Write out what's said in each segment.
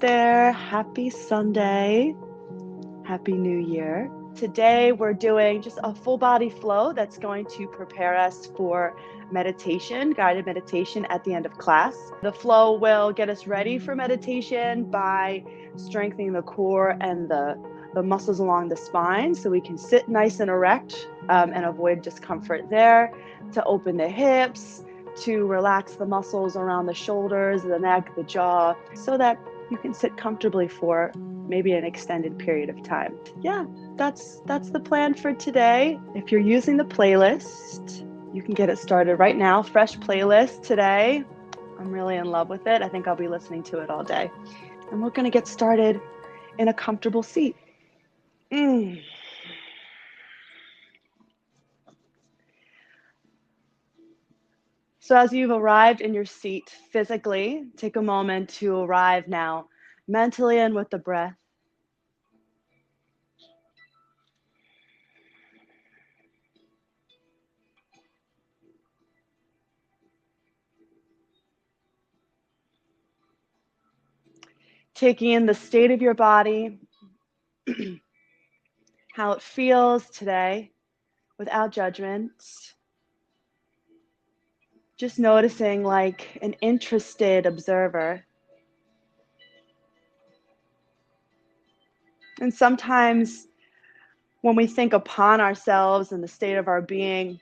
there. Happy Sunday. Happy New Year. Today we're doing just a full body flow that's going to prepare us for meditation, guided meditation at the end of class. The flow will get us ready for meditation by strengthening the core and the muscles along the spine so we can sit nice and erect and avoid discomfort there, to open the hips, to relax the muscles around the shoulders, the neck, the jaw, so that you can sit comfortably for maybe an extended period of time. Yeah, that's the plan for today. If you're using the playlist, you can get it started right now. Fresh playlist today. I'm really in love with it. I think I'll be listening to it all day. And we're going to get started in a comfortable seat. So as you've arrived in your seat physically, take a moment to arrive now mentally and with the breath. Taking in the state of your body, how it feels today without judgment. Just noticing like an interested observer. And sometimes when we think upon ourselves and the state of our being,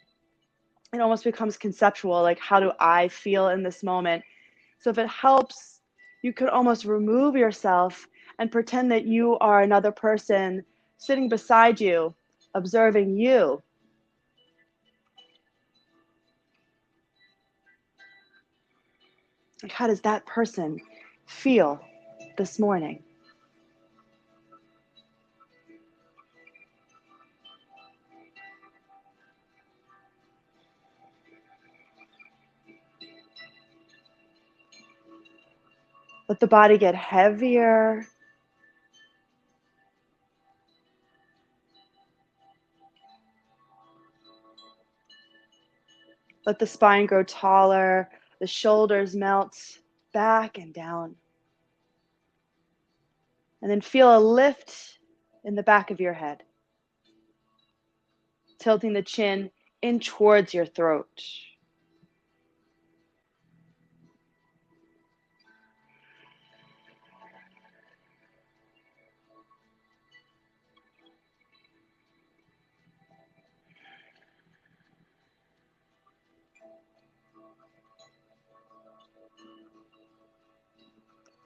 it almost becomes conceptual, like how do I feel in this moment? So if it helps, you could almost remove yourself and pretend that you are another person sitting beside you, observing you. Like, how does that person feel this morning? Let the body get heavier. Let the spine grow taller, the shoulders melt back and down. And then feel a lift in the back of your head, tilting the chin in towards your throat.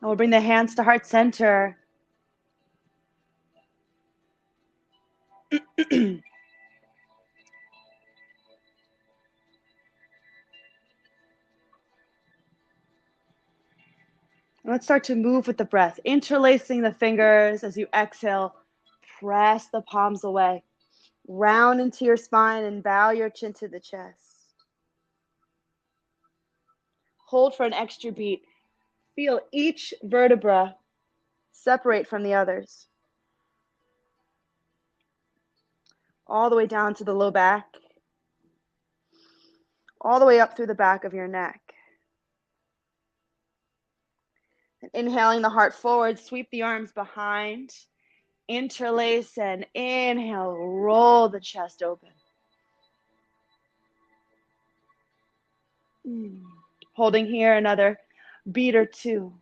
And we'll bring the hands to heart center. Let's start to move with the breath, interlacing the fingers as you exhale. Press the palms away. Round into your spine and bow your chin to the chest. Hold for an extra beat. Feel each vertebra separate from the others. All the way down to the low back. All the way up through the back of your neck. And inhaling the heart forward, sweep the arms behind. Interlace and inhale, roll the chest open. Holding here another beat or two.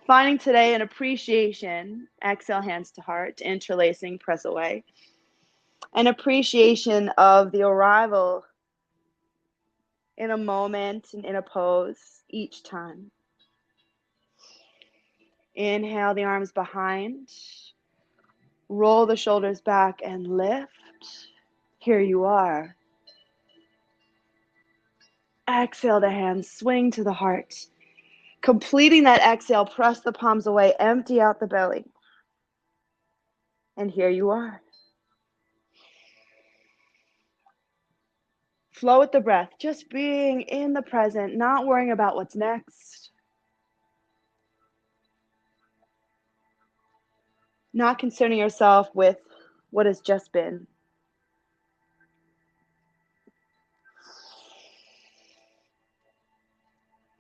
Finding today an appreciation, exhale, hands to heart, interlacing, press away. An appreciation of the arrival in a moment and in a pose each time. Inhale the arms behind, roll the shoulders back and lift. Here you are. Exhale the hands, swing to the heart. Completing that exhale, press the palms away, empty out the belly. And here you are. Flow with the breath, just being in the present, not worrying about what's next. Not concerning yourself with what has just been.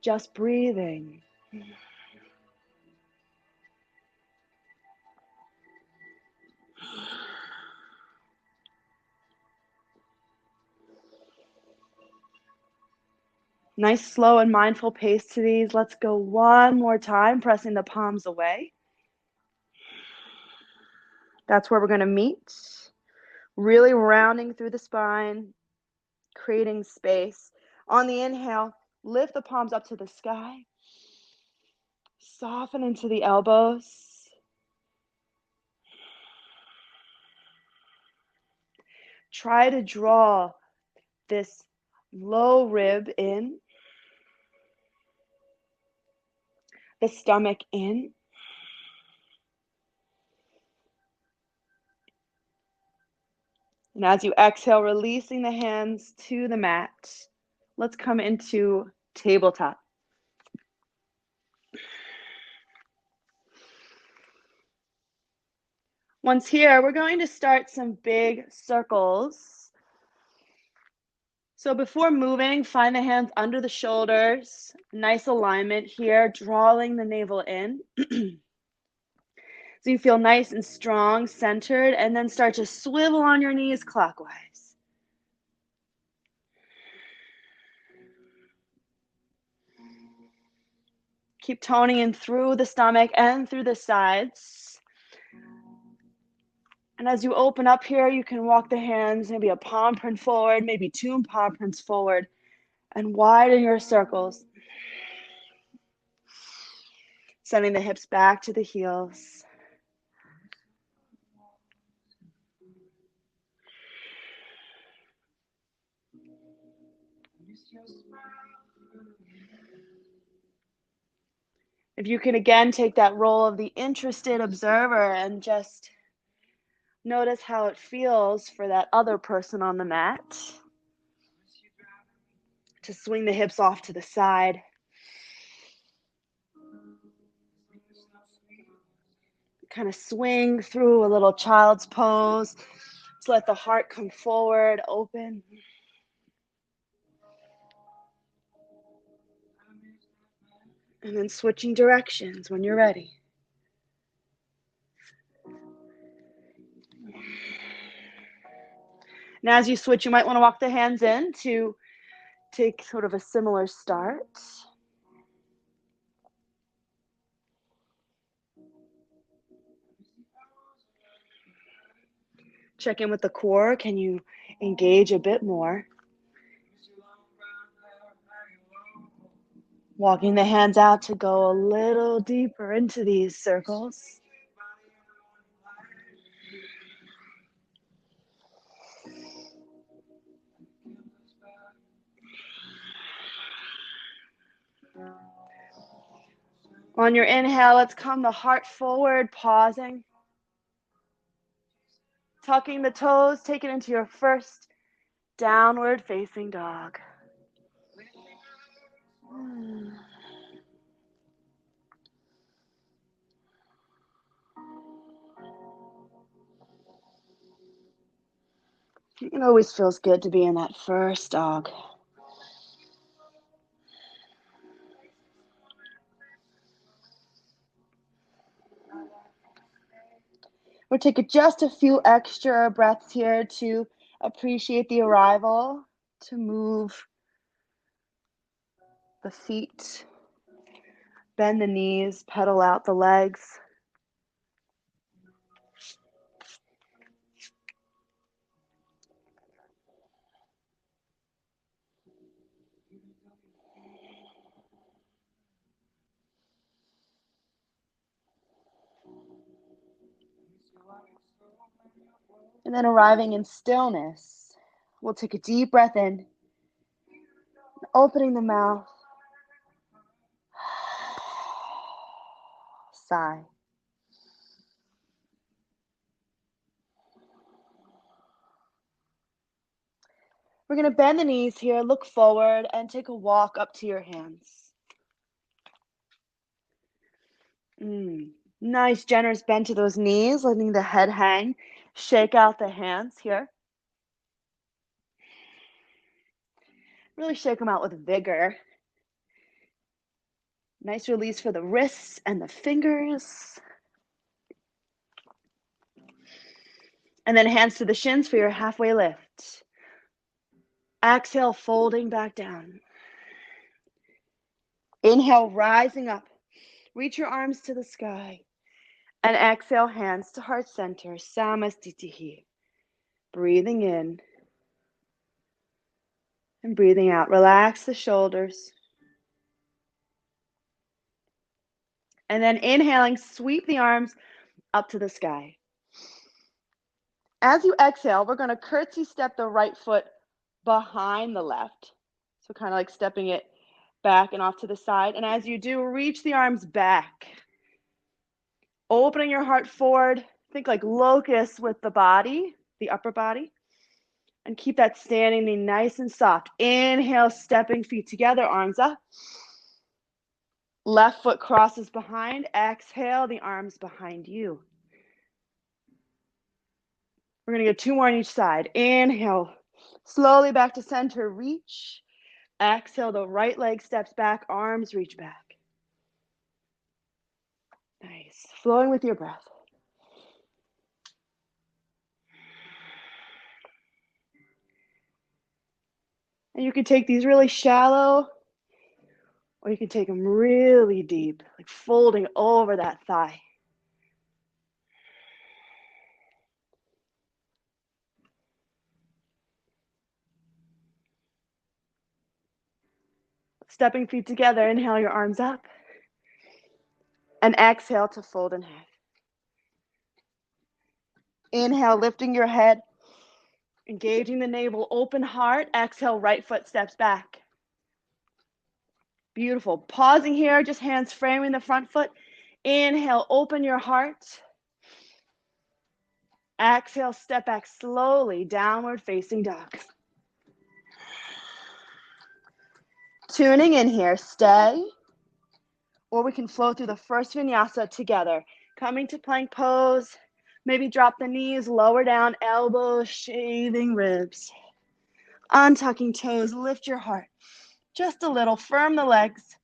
Just breathing. Nice, slow, and mindful pace to these. Let's go one more time, pressing the palms away. That's where we're going to meet. Really rounding through the spine, creating space. On the inhale, lift the palms up to the sky. Soften into the elbows. Try to draw this low rib in, the stomach in. And as you exhale, releasing the hands to the mat. Let's come into tabletop. Once here, we're going to start some big circles. So before moving, find the hands under the shoulders. Nice alignment here, drawing the navel in. So you feel nice and strong, centered, and then start to swivel on your knees clockwise. Keep toning in through the stomach and through the sides. And as you open up here, you can walk the hands, maybe a palm print forward, maybe two palm prints forward, and widen your circles. Sending the hips back to the heels. If you can again take that role of the interested observer and just notice how it feels for that other person on the mat. To swing the hips off to the side. Kind of swing through a little child's pose. Just let the heart come forward, open. And then switching directions when you're ready. And as you switch, you might want to walk the hands in to take sort of a similar start. Check in with the core. Can you engage a bit more? Walking the hands out to go a little deeper into these circles. On your inhale, let's come the heart forward, pausing. Tucking the toes, take it into your first downward facing dog. It always feels good to be in that first dog. We'll take just a few extra breaths here to appreciate the arrival, to move the feet, bend the knees, pedal out the legs. And then arriving in stillness, we'll take a deep breath in, opening the mouth, sigh. We're going to bend the knees here, look forward, and take a walk up to your hands. Nice, generous bend to those knees, letting the head hang. Shake out the hands here. Really shake them out with vigor. Nice release for the wrists and the fingers. And then hands to the shins for your halfway lift. Exhale, folding back down. Inhale, rising up. Reach your arms to the sky. And exhale, hands to heart center. Samastitihi. Breathing in. And breathing out. Relax the shoulders. And then inhaling, sweep the arms up to the sky. As you exhale, we're going to curtsy step the right foot behind the left. So kind of like stepping it back and off to the side. And as you do, reach the arms back. Opening your heart forward. Think like locust with the body, the upper body. And keep that standing knee nice and soft. Inhale, stepping feet together, arms up. Left foot crosses behind. Exhale, the arms behind you. We're going to get 2 more on each side. Inhale, slowly back to center, reach. Exhale, the right leg steps back, arms reach back. Nice. Flowing with your breath. And you can take these really shallow, or you can take them really deep, like folding over that thigh. Stepping feet together, inhale your arms up. And exhale to fold in half. Inhale, lifting your head, engaging the navel, open heart. Exhale, right foot steps back. Beautiful. Pausing here, just hands framing the front foot. Inhale, open your heart. Exhale, step back slowly, downward facing dog. Tuning in here, stay. Or we can flow through the first vinyasa together. Coming to plank pose. Maybe drop the knees, lower down, elbows, shaving ribs. Untucking toes, lift your heart. Just a little, firm the legs.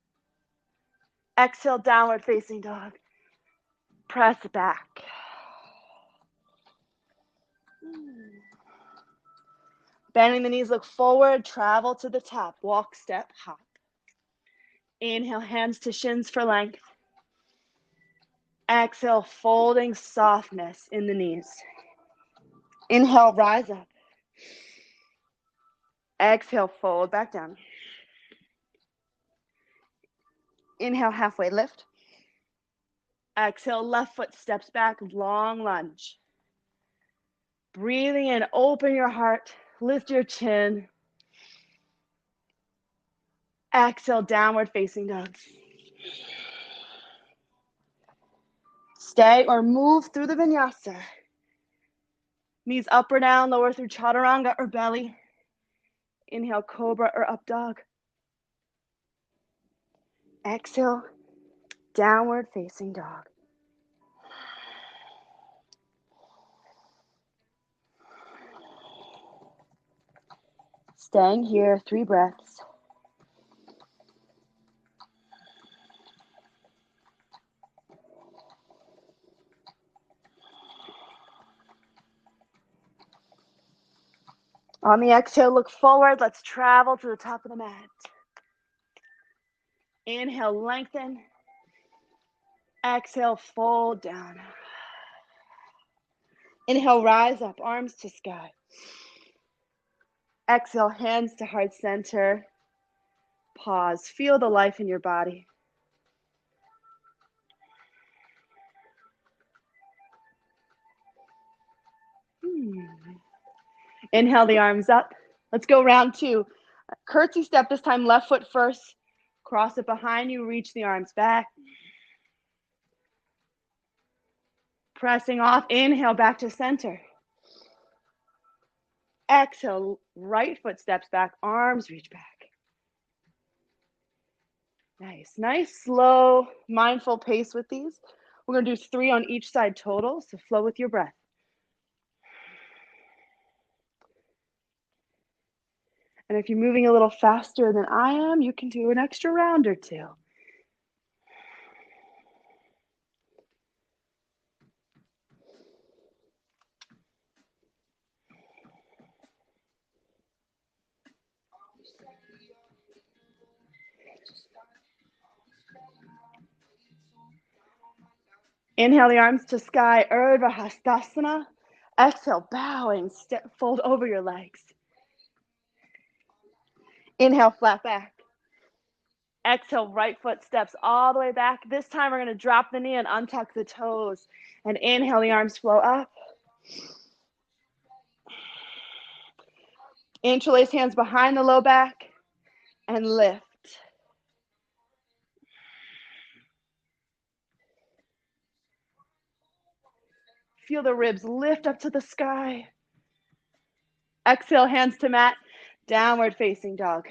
Exhale, downward facing dog. Press back. Bending the knees, look forward, travel to the top. Walk, step, hop. Inhale, hands to shins for length. Exhale, folding softness in the knees. Inhale, rise up. Exhale, fold back down. Inhale, halfway lift. Exhale, left foot steps back, long lunge. Breathing in, open your heart, lift your chin. Exhale, downward facing dog. Stay or move through the vinyasa. Knees up or down, lower through chaturanga or belly. Inhale, cobra or up dog. Exhale, downward facing dog. Staying here, 3 breaths. On the exhale, look forward. Let's travel to the top of the mat. Inhale, lengthen. Exhale, fold down. Inhale, rise up, arms to sky. Exhale, hands to heart center. Pause. Feel the life in your body. Inhale the arms up. Let's go round 2. Curtsy step, this time left foot first. Cross it behind you, reach the arms back. Pressing off, inhale back to center. Exhale, right foot steps back, arms reach back. Nice, slow, mindful pace with these. We're gonna do 3 on each side total, so flow with your breath. And if you're moving a little faster than I am, you can do an extra round or 2. Inhale the arms to sky, Urdhva Hastasana. Exhale, bowing, fold over your legs. Inhale, flat back. Exhale, right foot steps all the way back. This time we're going to drop the knee and untuck the toes. And inhale, the arms flow up. Interlace hands behind the low back and lift. Feel the ribs lift up to the sky. Exhale, hands to mat, downward facing dog.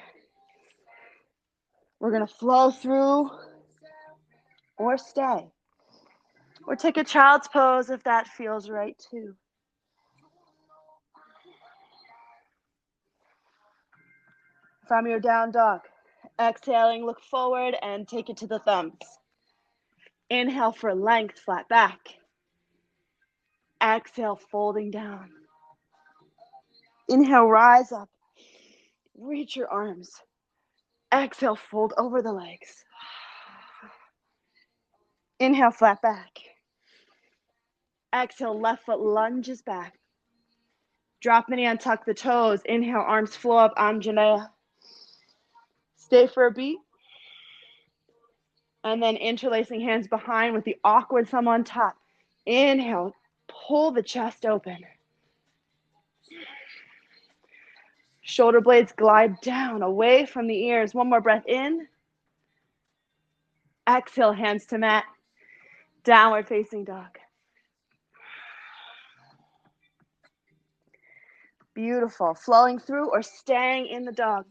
We're going to flow through or stay. Or take a child's pose if that feels right too. From your down dog, exhaling, look forward and take it to the thumbs. Inhale for length, flat back. Exhale, folding down. Inhale, rise up. Reach your arms. Exhale, fold over the legs. Inhale, flat back. Exhale, left foot lunges back. Drop the knee, untuck the toes. Inhale, arms flow up, Anjaneyya. Stay for a beat. And then interlacing hands behind with the awkward thumb on top. Inhale, pull the chest open. Shoulder blades glide down, away from the ears. One more breath in. Exhale, hands to mat. Downward facing dog. Beautiful. Flowing through or staying in the dog.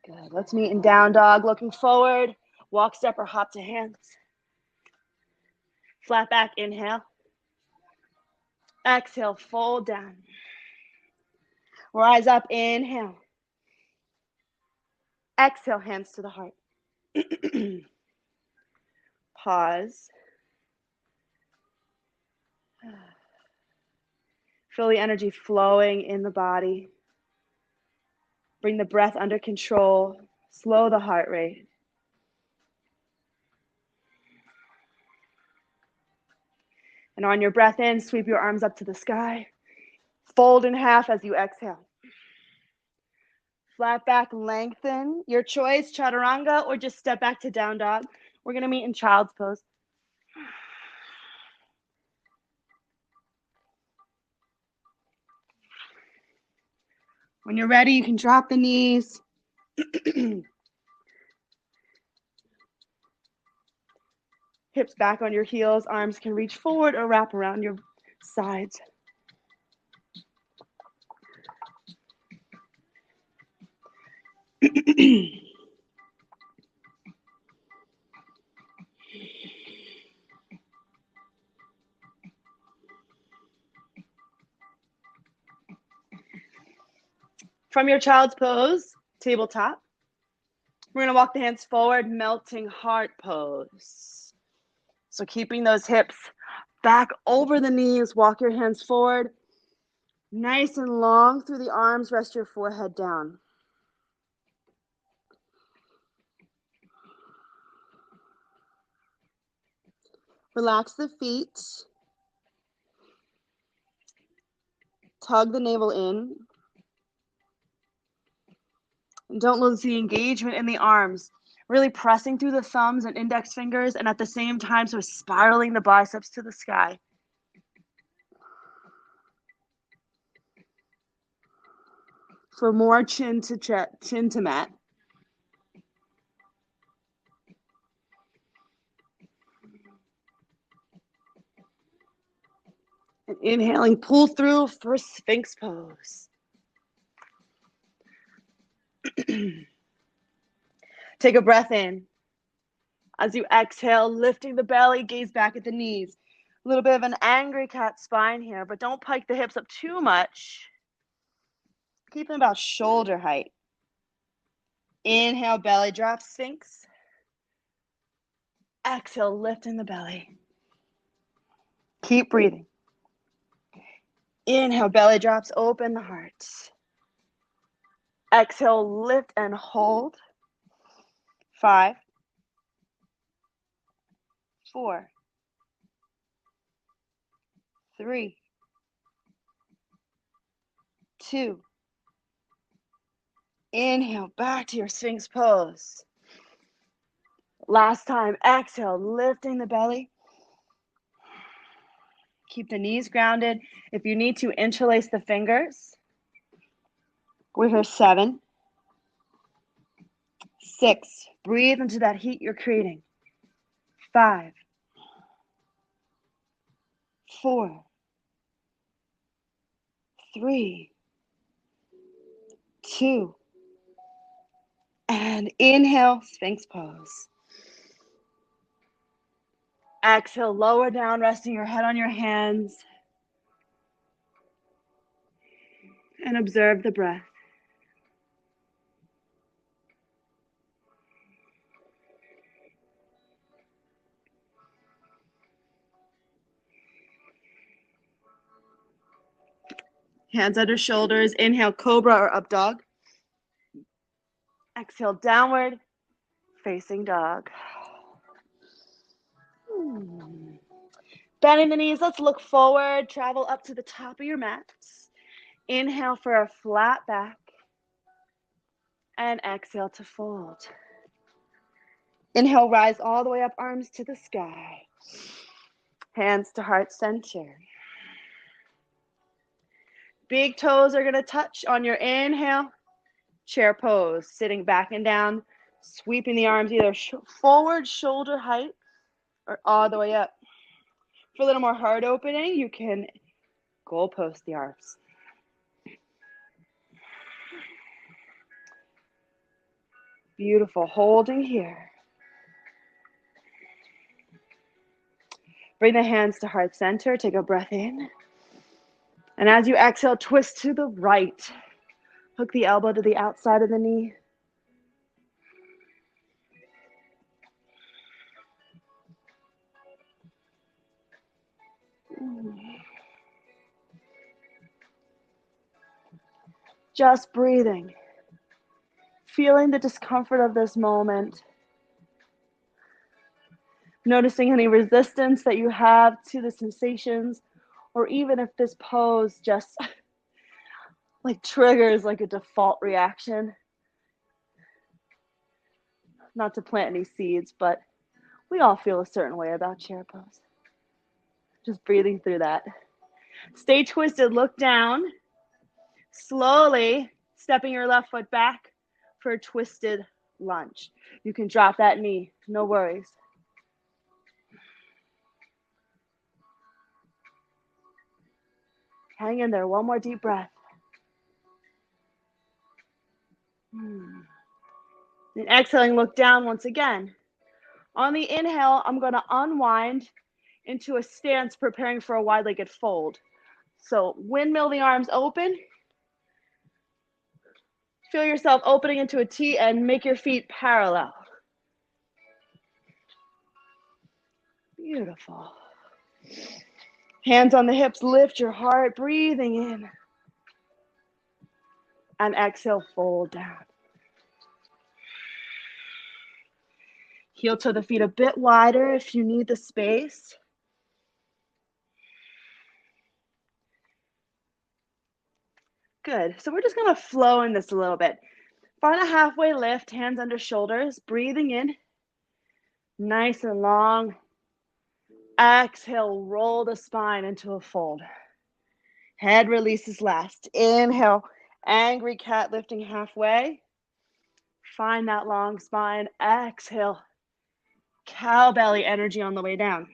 Good. Let's meet in down dog. Looking forward. Walk, step, or hop to hands. Flat back, inhale. Exhale, fold down. Rise up, inhale. Exhale, hands to the heart. Pause. Feel the energy flowing in the body. Bring the breath under control. Slow the heart rate. And on your breath in, sweep your arms up to the sky. Fold in half as you exhale. Flat back, lengthen. Your choice, chaturanga, or just step back to down dog. We're going to meet in child's pose. When you're ready, you can drop the knees. Hips back on your heels. Arms can reach forward or wrap around your sides. From your child's pose, tabletop, we're going to walk the hands forward, melting heart pose. So keeping those hips back over the knees, walk your hands forward. Nice and long through the arms, rest your forehead down. Relax the feet. Tug the navel in. And don't lose the engagement in the arms. Really pressing through the thumbs and index fingers, and at the same time, sort of spiraling the biceps to the sky. For more chin to mat. And inhaling, pull through for Sphinx pose. Take a breath in. As you exhale, lifting the belly, gaze back at the knees. A little bit of an angry cat spine here, but don't pike the hips up too much. Keep them about shoulder height. Inhale, belly drop, Sphinx. Exhale, lifting the belly. Keep breathing. Inhale, belly drops, open the heart. Exhale, lift and hold. 5, 4, 3, 2. Inhale, back to your Sphinx pose. Last time, exhale, lifting the belly. Keep the knees grounded. If you need to, interlace the fingers. We're here. 7, 6. Breathe into that heat you're creating. 5, 4, 3, 2. And inhale, Sphinx pose. Exhale, lower down, resting your head on your hands. And observe the breath. Hands under shoulders. Inhale, cobra or up dog. Exhale, downward facing dog. Bending the knees, let's look forward. Travel up to the top of your mat. Inhale for a flat back. And exhale to fold. Inhale, rise all the way up, arms to the sky. Hands to heart center. Big toes are going to touch on your inhale. Chair pose, sitting back and down, sweeping the arms either forward, shoulder height, or all the way up. For a little more heart opening, you can goal post the arms. Beautiful. Holding here. Bring the hands to heart center. Take a breath in. And as you exhale, twist to the right. Hook the elbow to the outside of the knee. Just breathing. Feeling the discomfort of this moment. Noticing any resistance that you have to the sensations, or even if this pose just like triggers like a default reaction. Not to plant any seeds, but we all feel a certain way about chair pose. Just breathing through that. Stay twisted, look down. Slowly stepping your left foot back for a twisted lunge. You can drop that knee, no worries. Hang in there, one more deep breath. And exhaling, look down once again. On the inhale, I'm going to unwind into a stance, preparing for a wide-legged fold. So windmill the arms open. Feel yourself opening into a T and make your feet parallel. Beautiful. Hands on the hips, lift your heart, breathing in. And exhale, fold down. Heel toe the feet a bit wider if you need the space. Good. So we're just going to flow in this a little bit. Find a halfway lift, hands under shoulders, breathing in. Nice and long. Exhale, roll the spine into a fold. Head releases last. Inhale, angry cat lifting halfway. Find that long spine. Exhale, cow belly energy on the way down.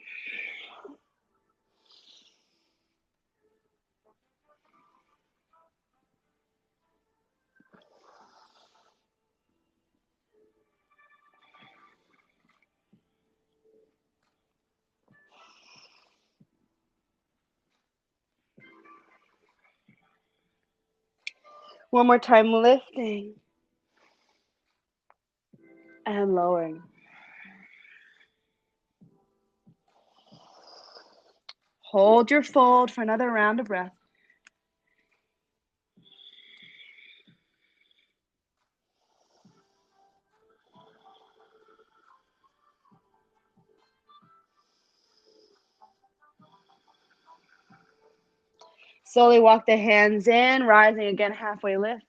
One more time, lifting and lowering. Hold your fold for another round of breath. Slowly walk the hands in, rising again, halfway lift.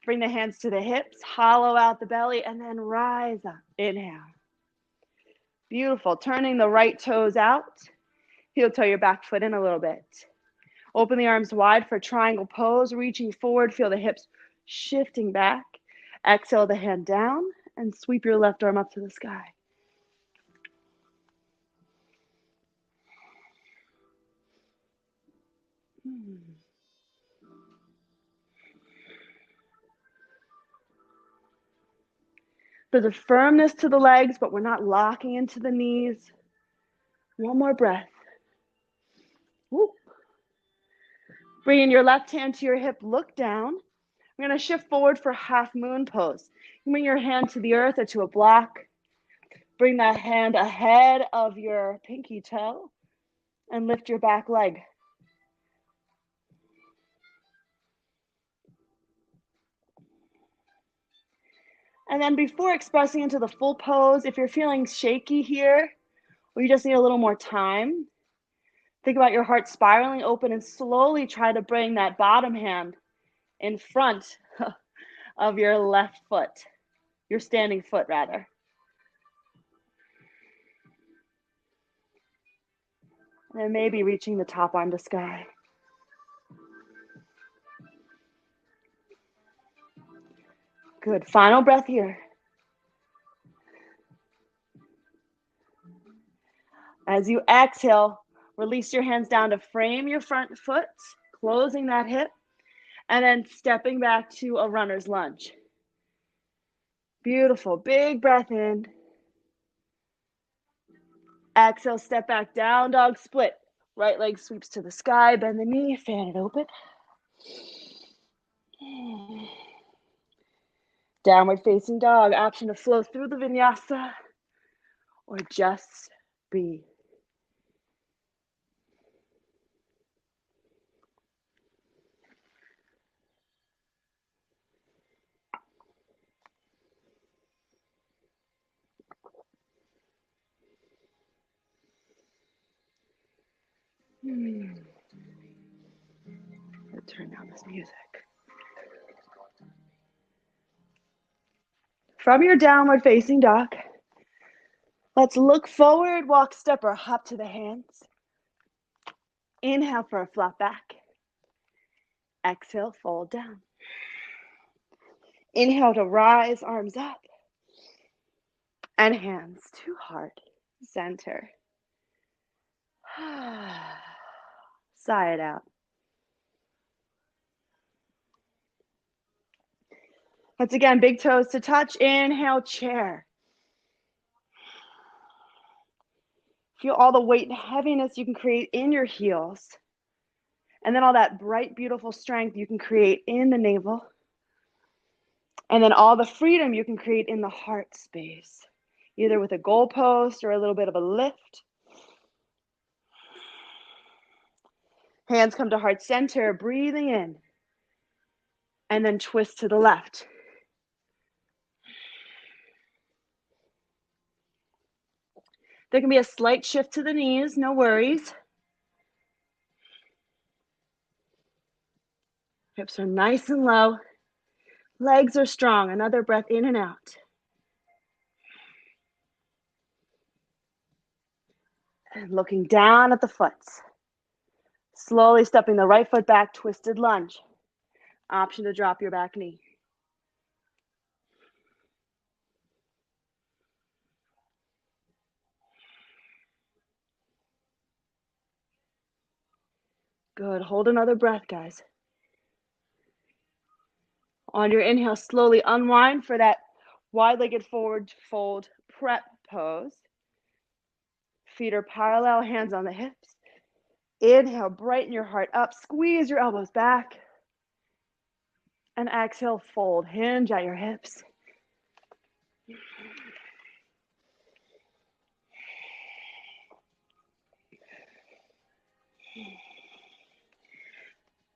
Bring the hands to the hips, hollow out the belly, and then rise up. Inhale. Beautiful. Turning the right toes out. Heel toe your back foot in a little bit. Open the arms wide for triangle pose, reaching forward. Feel the hips shifting back. Exhale the hand down and sweep your left arm up to the sky. There's a firmness to the legs, but we're not locking into the knees. One more breath. Whoop. Bringing your left hand to your hip, look down. We're going to shift forward for half moon pose. Bring your hand to the earth or to a block. Bring that hand ahead of your pinky toe and lift your back leg. And then before expressing into the full pose, if you're feeling shaky here, or you just need a little more time, think about your heart spiraling open and slowly try to bring that bottom hand in front of your left foot, your standing foot rather. And maybe reaching the top arm to sky. Good. Final breath here. As you exhale, release your hands down to frame your front foot, closing that hip, and then stepping back to a runner's lunge. Beautiful. Big breath in. Exhale, step back, down dog split. Right leg sweeps to the sky, bend the knee, fan it open. Downward facing dog, option to flow through the vinyasa or just be. Let's turn down this music. From your downward facing dog, let's look forward, walk, step, or hop to the hands. Inhale for a flat back. Exhale, fold down. Inhale to rise, arms up. And hands to heart, center. Sigh it out. Once again, big toes to touch. Inhale, chair. Feel all the weight and heaviness you can create in your heels. And then all that bright, beautiful strength you can create in the navel. And then all the freedom you can create in the heart space, either with a goalpost or a little bit of a lift. Hands come to heart center, breathing in. And then twist to the left. There can be a slight shift to the knees, no worries. Hips are nice and low. Legs are strong. Another breath in and out. And looking down at the foot. Slowly stepping the right foot back, twisted lunge. Option to drop your back knee. Good. Hold another breath, guys. On your inhale, slowly unwind for that wide-legged forward fold prep pose. Feet are parallel, hands on the hips. Inhale, brighten your heart up, squeeze your elbows back. And exhale, fold, hinge at your hips.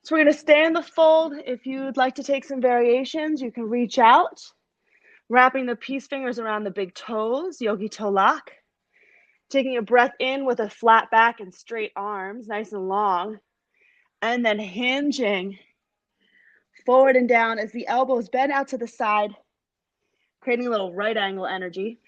So we're going to stay in the fold. If you'd like to take some variations, you can reach out, wrapping the peace fingers around the big toes, yogi toe lock. Taking a breath in with a flat back and straight arms, nice and long. And then hinging forward and down as the elbows bend out to the side, creating a little right angle energy.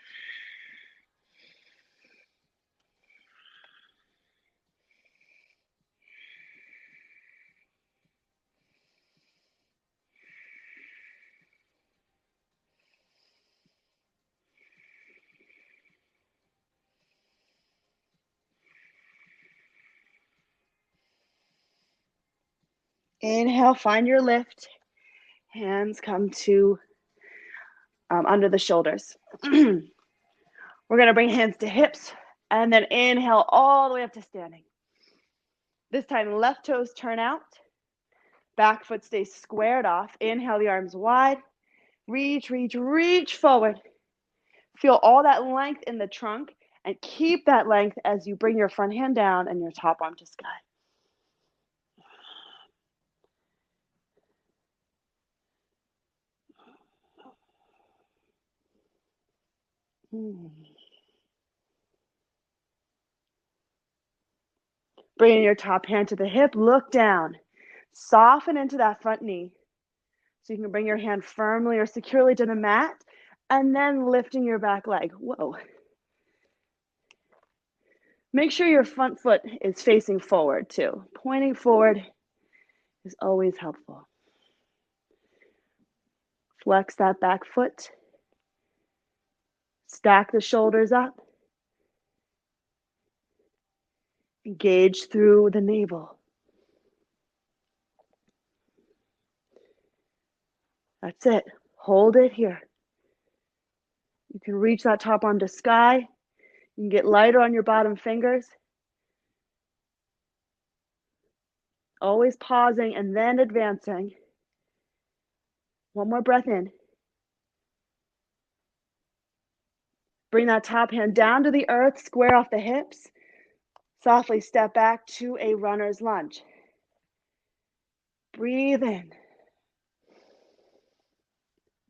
Inhale, find your lift. Hands come to under the shoulders. We're going to bring hands to hips and then inhale all the way up to standing. This time, left toes turn out. Back foot stays squared off. Inhale the arms wide. Reach, reach, reach forward. Feel all that length in the trunk and keep that length as you bring your front hand down and your top arm to sky. Bringing your top hand to the hip, look down. Soften into that front knee. So you can bring your hand firmly or securely to the mat and then lifting your back leg. Whoa. Make sure your front foot is facing forward too. Pointing forward is always helpful. Flex that back foot. Stack the shoulders up. Engage through the navel. That's it. Hold it here. You can reach that top arm to sky. You can get lighter on your bottom fingers. Always pausing and then advancing. One more breath in. Bring that top hand down to the earth, square off the hips. Softly step back to a runner's lunge. Breathe in.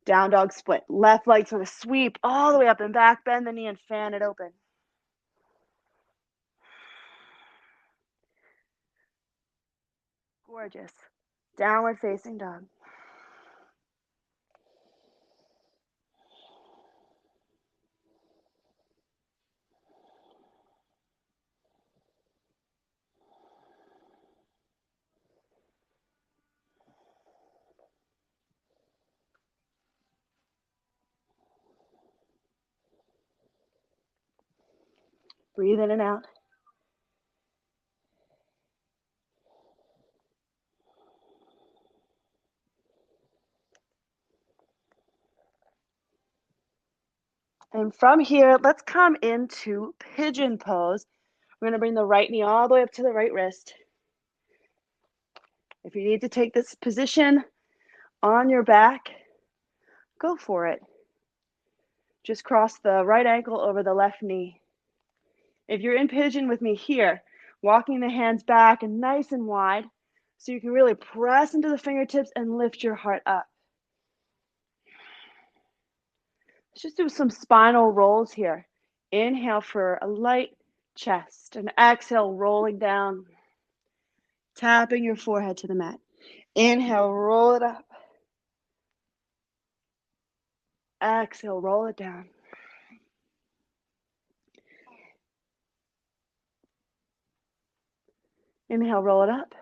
Down dog split. Left leg's going to sweep all the way up and back. Bend the knee and fan it open. Gorgeous. Downward facing dog. Breathe in and out. And from here, let's come into pigeon pose. We're going to bring the right knee all the way up to the right wrist. If you need to take this position on your back, go for it. Just cross the right ankle over the left knee. If you're in pigeon with me here, walking the hands back and nice and wide so you can really press into the fingertips and lift your heart up. Let's just do some spinal rolls here. Inhale for a light chest and exhale, rolling down, tapping your forehead to the mat. Inhale, roll it up. Exhale, roll it down. Inhale, roll it up.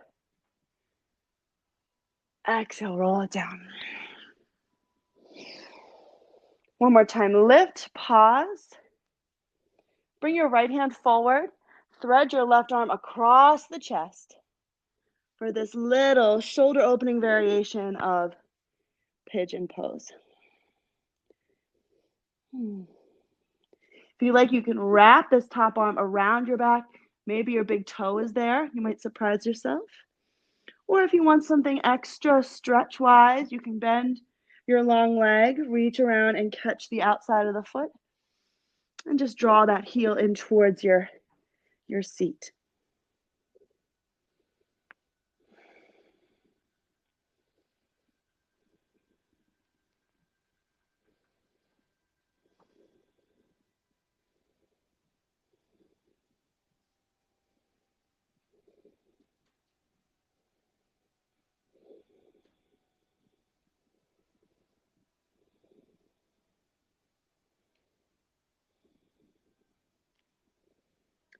Exhale, roll it down. One more time, lift, pause. Bring your right hand forward. Thread your left arm across the chest for this little shoulder opening variation of pigeon pose. If you like, you can wrap this top arm around your back. Maybe your big toe is there. You might surprise yourself. Or if you want something extra stretch-wise, you can bend your long leg, reach around and catch the outside of the foot, and just draw that heel in towards your seat.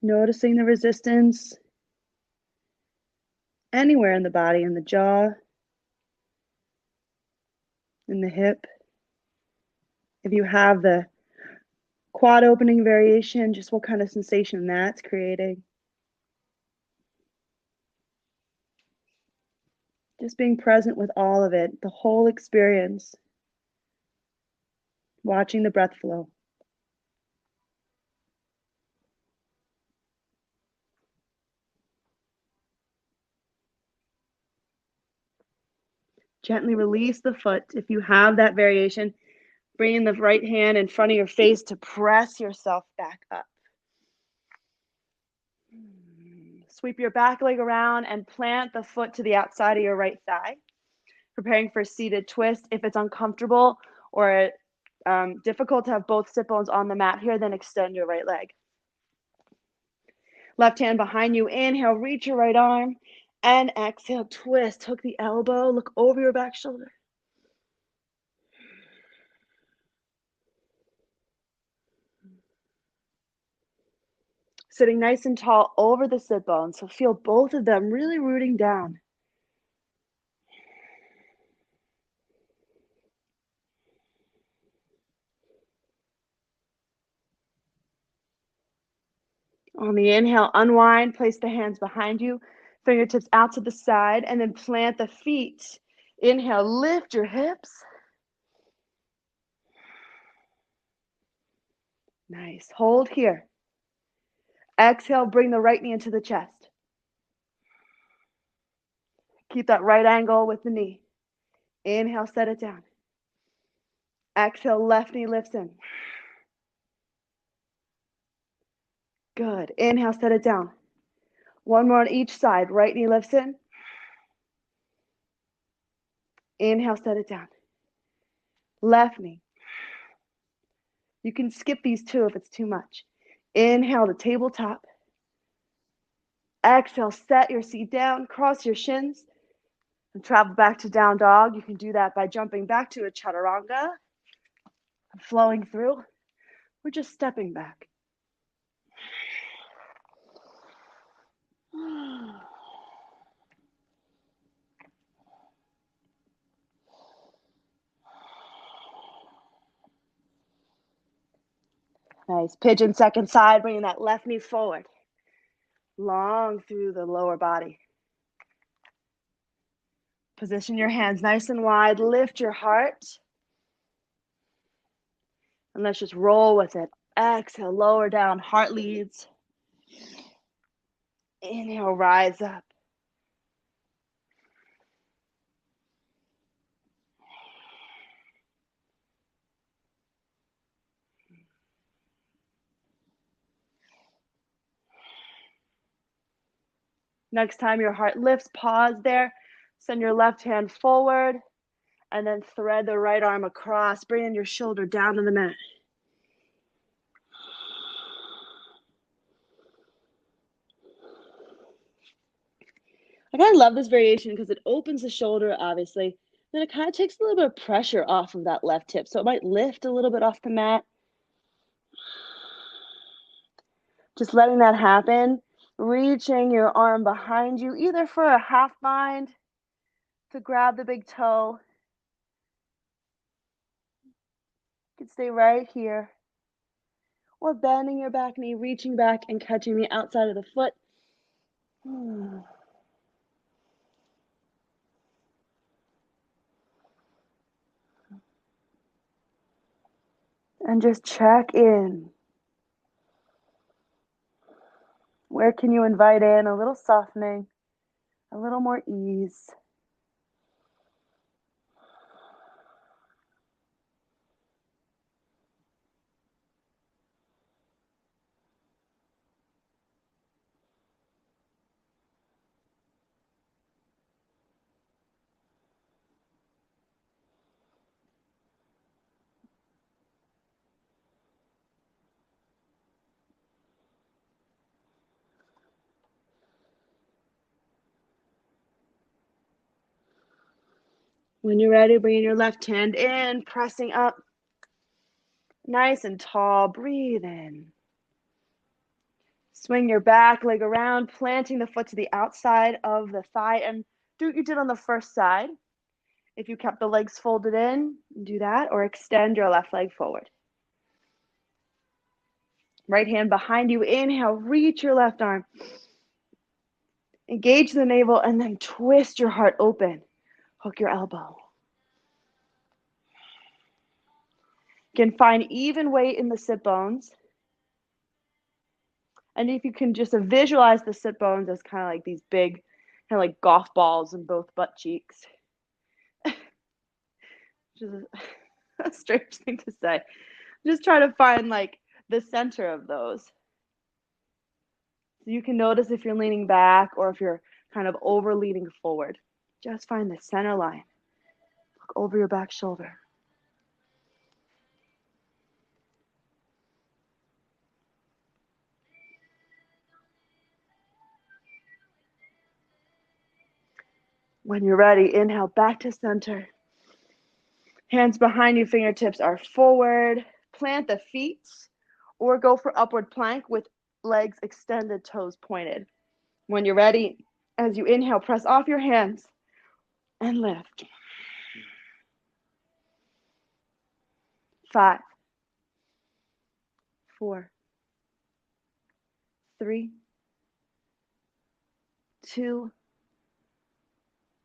Noticing the resistance anywhere in the body, in the jaw, in the hip. If you have the quad opening variation, just what kind of sensation that's creating. Just being present with all of it, the whole experience. Watching the breath flow. Gently release the foot. If you have that variation, bringing the right hand in front of your face to press yourself back up. Sweep your back leg around and plant the foot to the outside of your right thigh, preparing for seated twist. If it's uncomfortable or difficult to have both sit bones on the mat here, then extend your right leg. Left hand behind you. Inhale, reach your right arm. And exhale, twist. Hook the elbow. Look over your back shoulder. Sitting nice and tall over the sit bones. So feel both of them really rooting down. On the inhale, unwind. Place the hands behind you. Fingertips out to the side. And then plant the feet. Inhale, lift your hips. Nice. Hold here. Exhale, bring the right knee into the chest. Keep that right angle with the knee. Inhale, set it down. Exhale, left knee lifts in. Good. Inhale, set it down. One more on each side. Right knee lifts in. Inhale, set it down. Left knee. You can skip these two if it's too much. Inhale to tabletop. Exhale, set your seat down, cross your shins, and travel back to down dog. You can do that by jumping back to a chaturanga, flowing through, or just stepping back. Nice. Pigeon second side, bringing that left knee forward. Long through the lower body. Position your hands nice and wide. Lift your heart. And let's just roll with it. Exhale, lower down, heart leads. Inhale, rise up. Next time your heart lifts, pause there. Send your left hand forward and then thread the right arm across, bringing your shoulder down to the mat. I kind of love this variation because it opens the shoulder, obviously. Then it kind of takes a little bit of pressure off of that left hip. So it might lift a little bit off the mat. Just letting that happen. Reaching your arm behind you, either for a half bind to grab the big toe. You can stay right here. Or bending your back knee, reaching back and catching the outside of the foot. And just check in. Where can you invite in a little softening, a little more ease? When you're ready, bring your left hand in, pressing up. Nice and tall. Breathe in. Swing your back leg around, planting the foot to the outside of the thigh, and do what you did on the first side. If you kept the legs folded in, do that, or extend your left leg forward. Right hand behind you. Inhale, reach your left arm. Engage the navel, and then twist your heart open. Hook your elbow. You can find even weight in the sit bones. And if you can just visualize the sit bones as kind of like these big, kind of like golf balls in both butt cheeks. Which is a strange thing to say. Just try to find like the center of those. So you can notice if you're leaning back or if you're kind of over leaning forward. Just find the center line. Look over your back shoulder. When you're ready, inhale back to center. Hands behind you, fingertips are forward. Plant the feet or go for upward plank with legs extended, toes pointed. When you're ready, as you inhale, press off your hands and lift. 5, 4, 3, 2,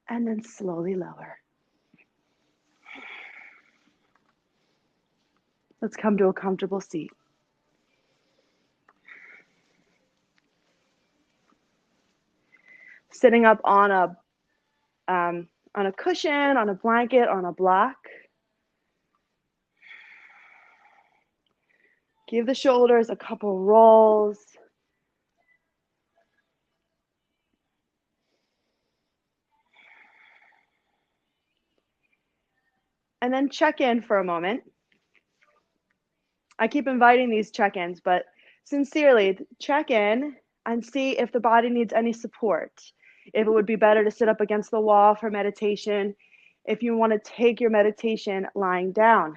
and then slowly lower. Let's come to a comfortable seat. Sitting up on a cushion, on a blanket, on a block. Give the shoulders a couple rolls. And then check in for a moment. I keep inviting these check-ins, but sincerely, check in and see if the body needs any support. If it would be better to sit up against the wall for meditation. If you want to take your meditation lying down,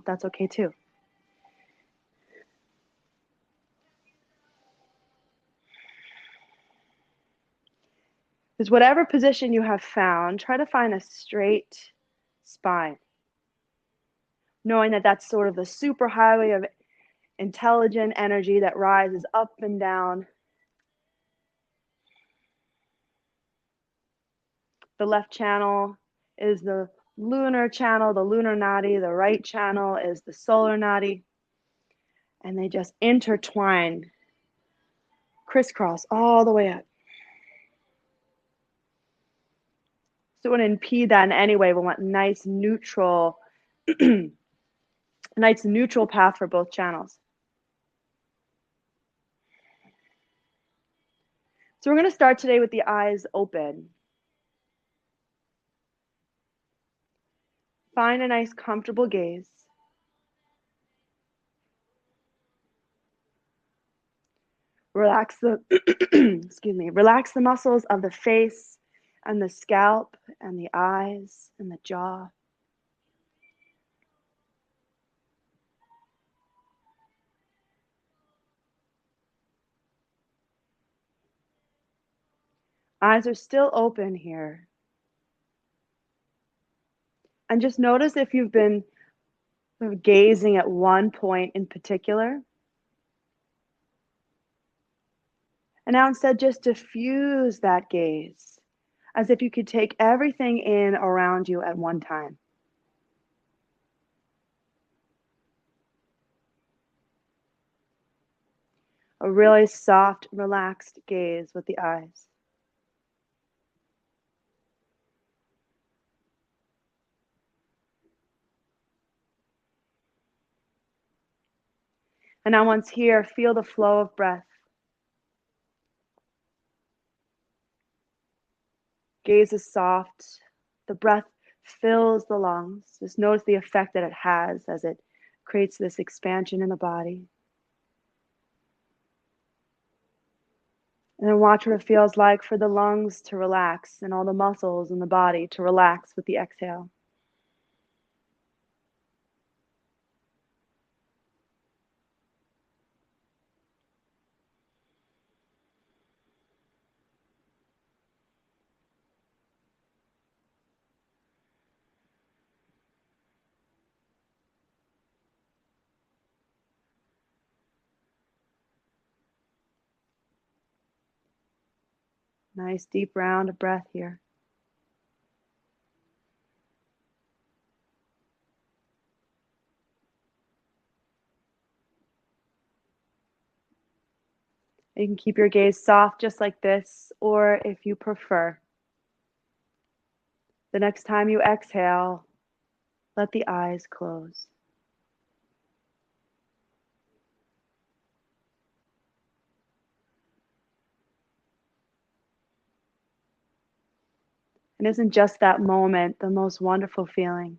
that's okay too. Because whatever position you have found, try to find a straight spine. Knowing that that's sort of the superhighway of intelligent energy that rises up and down. The left channel is the lunar channel, the lunar nadi. The right channel is the solar nadi. And they just intertwine, crisscross all the way up. So we wouldn't impede that in any way. We want nice neutral path for both channels. So we're going to start today with the eyes open. Find a nice comfortable gaze. Relax the relax the muscles of the face and the scalp and the eyes and the jaw. Eyes are still open here. And just notice if you've been gazing at one point in particular. And now instead, just diffuse that gaze as if you could take everything in around you at one time. A really soft, relaxed gaze with the eyes. And now once here, feel the flow of breath. Gaze is soft. The breath fills the lungs. Just notice the effect that it has as it creates this expansion in the body. And then watch what it feels like for the lungs to relax and all the muscles in the body to relax with the exhale. Nice deep round of breath here. You can keep your gaze soft just like this, or if you prefer, the next time you exhale, let the eyes close. And isn't just that moment the most wonderful feeling?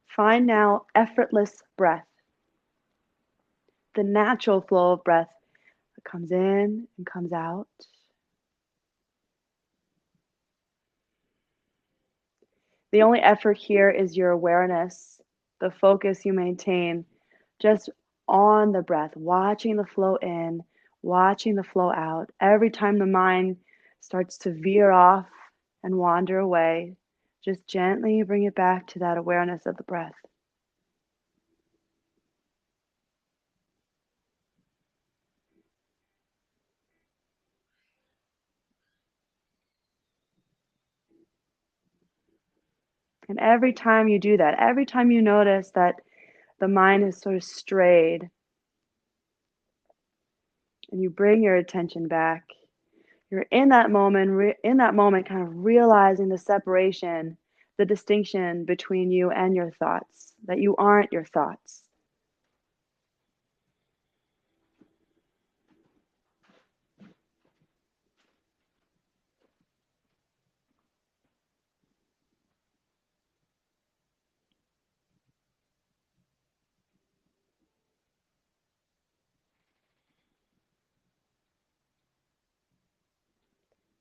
Find now effortless breath, the natural flow of breath that comes in and comes out. The only effort here is your awareness, the focus you maintain just on the breath, watching the flow in, watching the flow out. Every time the mind starts to veer off and wander away, just gently bring it back to that awareness of the breath. And every time you do that, every time you notice that the mind has sort of strayed and you bring your attention back, you're in that moment, kind of realizing the separation, the distinction between you and your thoughts, that you aren't your thoughts.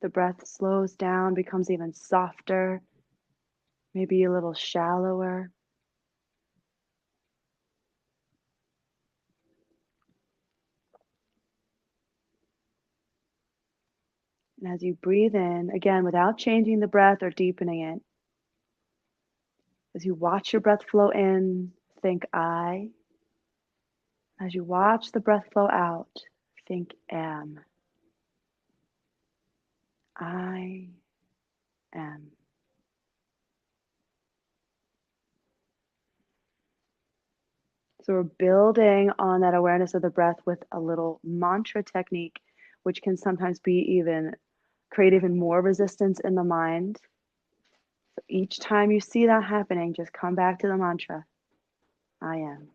The breath slows down, becomes even softer, maybe a little shallower. And as you breathe in, again, without changing the breath or deepening it, as you watch your breath flow in, think I. As you watch the breath flow out, think am. I am. So we're building on that awareness of the breath with a little mantra technique, which can sometimes be even create even more resistance in the mind. So each time you see that happening, just come back to the mantra, I am.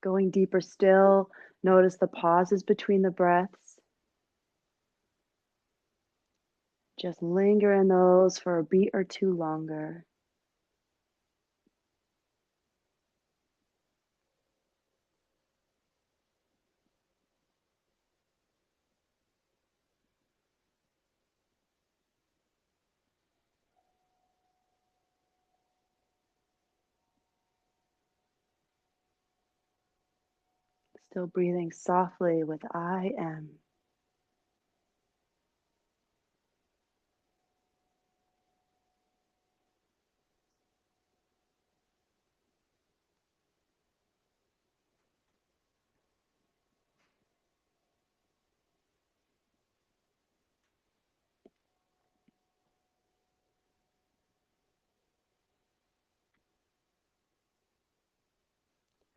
Going deeper still, notice the pauses between the breaths. Just linger in those for a beat or two longer. Still breathing softly with I am.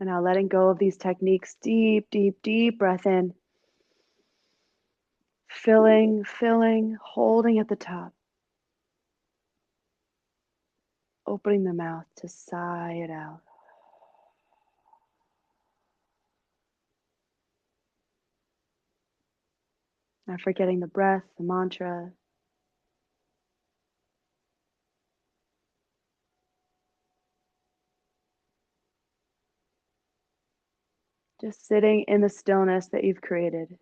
And now letting go of these techniques, deep, deep, deep breath in. Filling, holding at the top. opening the mouth to sigh it out. Not forgetting the breath, the mantra, just sitting in the stillness that you've created.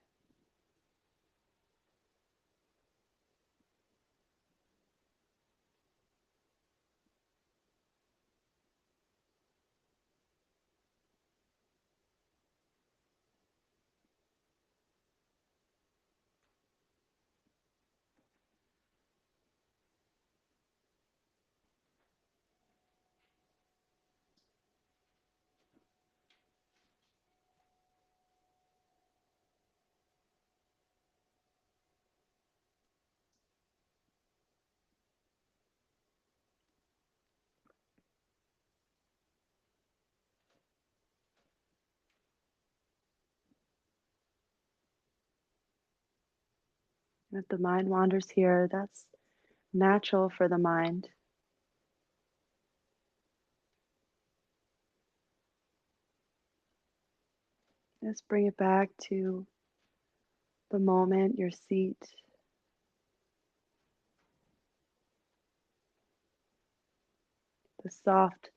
And if the mind wanders here, that's natural for the mind. Just bring it back to the moment, your seat, the soft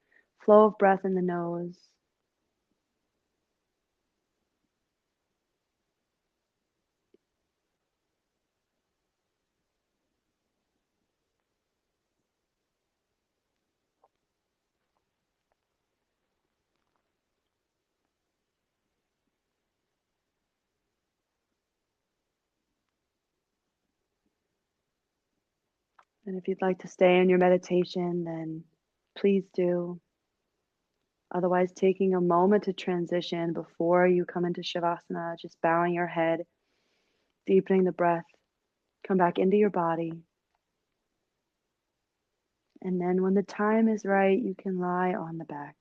flow of breath in the nose. And if you'd like to stay in your meditation, then please do. Otherwise, taking a moment to transition before you come into Shavasana, just bowing your head, deepening the breath, come back into your body. And then when the time is right, you can lie on the back.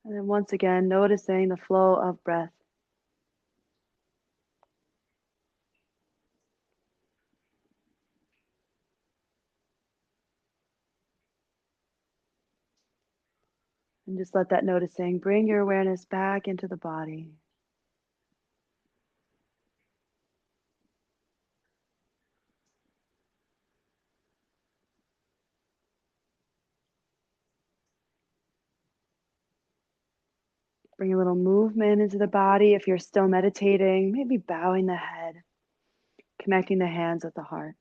And then once again, noticing the flow of breath. And just let that noticing bring your awareness back into the body. Bring a little movement into the body. If you're still meditating, maybe bowing the head, connecting the hands with the heart.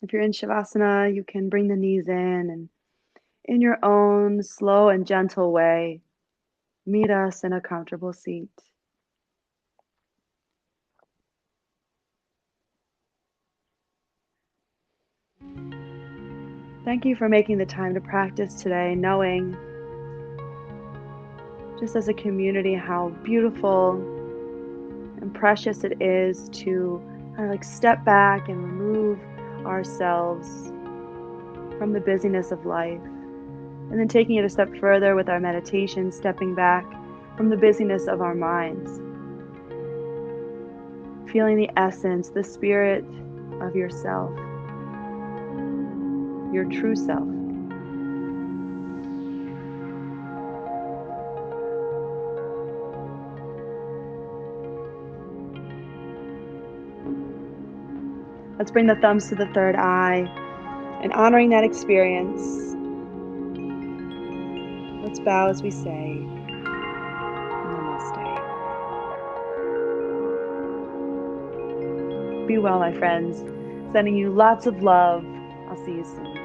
If you're in Shavasana, you can bring the knees in and your own slow and gentle way, meet us in a comfortable seat. Thank you for making the time to practice today, knowing just as a community how beautiful and precious it is to kind of like step back and remove ourselves from the busyness of life. And then taking it a step further with our meditation, stepping back from the busyness of our minds, feeling the essence, the spirit of yourself, your true self. Let's bring the thumbs to the third eye and honoring that experience. Let's bow as we say, namaste. Be well, my friends. Sending you lots of love. I'll see you soon.